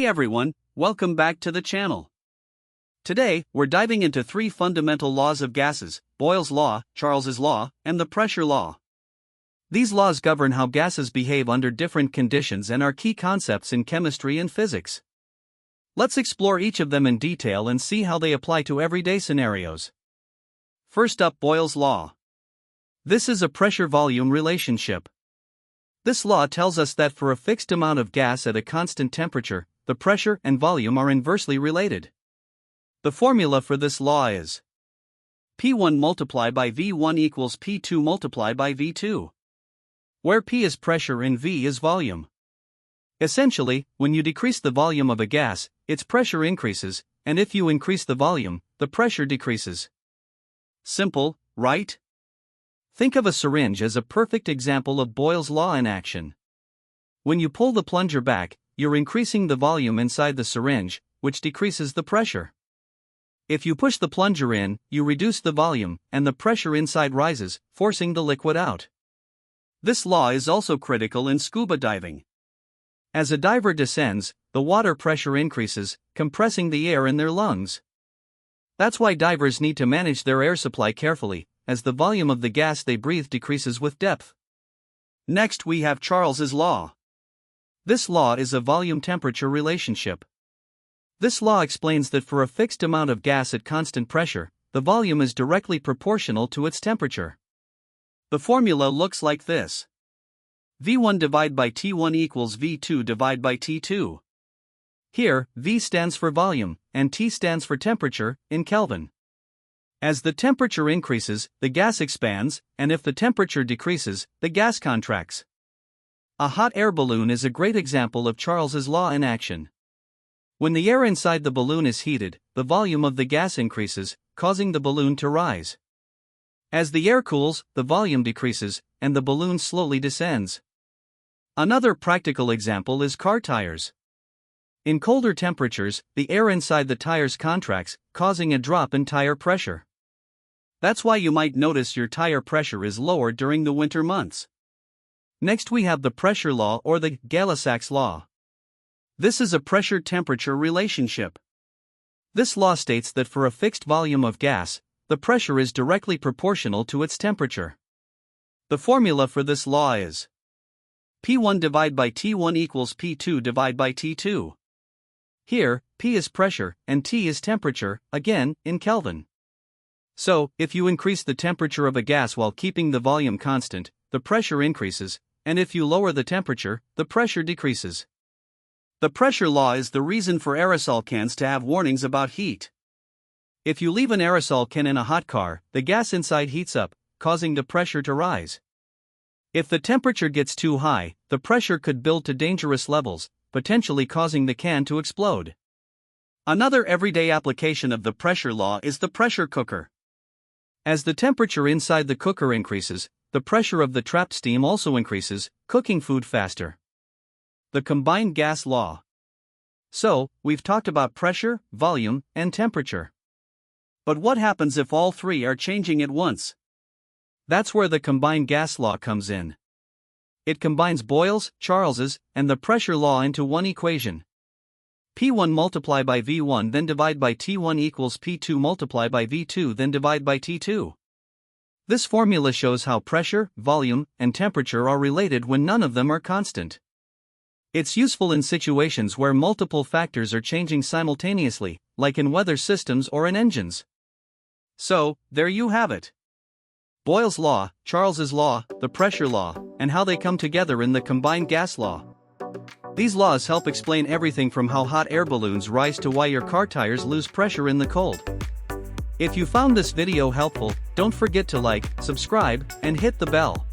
Hey everyone, welcome back to the channel. Today, we're diving into three fundamental laws of gases: Boyle's law, Charles's law, and the pressure law. These laws govern how gases behave under different conditions and are key concepts in chemistry and physics. Let's explore each of them in detail and see how they apply to everyday scenarios. First up, Boyle's law. This is a pressure-volume relationship. This law tells us that for a fixed amount of gas at a constant temperature, the pressure and volume are inversely related. The formula for this law is P1 multiplied by V1 equals P2 multiplied by V2, where P is pressure and V is volume. Essentially, when you decrease the volume of a gas, its pressure increases, and if you increase the volume, the pressure decreases. Simple, right? Think of a syringe as a perfect example of Boyle's law in action. When you pull the plunger back, you're increasing the volume inside the syringe, which decreases the pressure. If you push the plunger in, you reduce the volume, and the pressure inside rises, forcing the liquid out. This law is also critical in scuba diving. As a diver descends, the water pressure increases, compressing the air in their lungs. That's why divers need to manage their air supply carefully, as the volume of the gas they breathe decreases with depth. Next, we have Charles's law. This law is a volume-temperature relationship. This law explains that for a fixed amount of gas at constant pressure, the volume is directly proportional to its temperature. The formula looks like this. V1 divided by T1 equals V2 divided by T2. Here, V stands for volume, and T stands for temperature, in Kelvin. As the temperature increases, the gas expands, and if the temperature decreases, the gas contracts. A hot air balloon is a great example of Charles's law in action. When the air inside the balloon is heated, the volume of the gas increases, causing the balloon to rise. As the air cools, the volume decreases, and the balloon slowly descends. Another practical example is car tires. In colder temperatures, the air inside the tires contracts, causing a drop in tire pressure. That's why you might notice your tire pressure is lower during the winter months. Next, we have the pressure law, or the Gay-Lussac's law. This is a pressure-temperature relationship. This law states that for a fixed volume of gas, the pressure is directly proportional to its temperature. The formula for this law is P1 divided by T1 equals P2 divided by T2. Here, P is pressure, and T is temperature, again, in Kelvin. So, if you increase the temperature of a gas while keeping the volume constant, the pressure increases, and if you lower the temperature, the pressure decreases. The pressure law is the reason for aerosol cans to have warnings about heat. If you leave an aerosol can in a hot car, the gas inside heats up, causing the pressure to rise. If the temperature gets too high, the pressure could build to dangerous levels, potentially causing the can to explode. Another everyday application of the pressure law is the pressure cooker. As the temperature inside the cooker increases, the pressure of the trapped steam also increases, cooking food faster. The combined gas law. So, we've talked about pressure, volume, and temperature. But what happens if all three are changing at once? That's where the combined gas law comes in. It combines Boyle's, Charles's, and the pressure law into one equation. P1 multiplied by V1 then divide by T1 equals P2 multiplied by V2 then divide by T2. This formula shows how pressure, volume, and temperature are related when none of them are constant. It's useful in situations where multiple factors are changing simultaneously, like in weather systems or in engines. So, there you have it. Boyle's law, Charles's law, the pressure law, and how they come together in the combined gas law. These laws help explain everything from how hot air balloons rise to why your car tires lose pressure in the cold. If you found this video helpful, don't forget to like, subscribe, and hit the bell.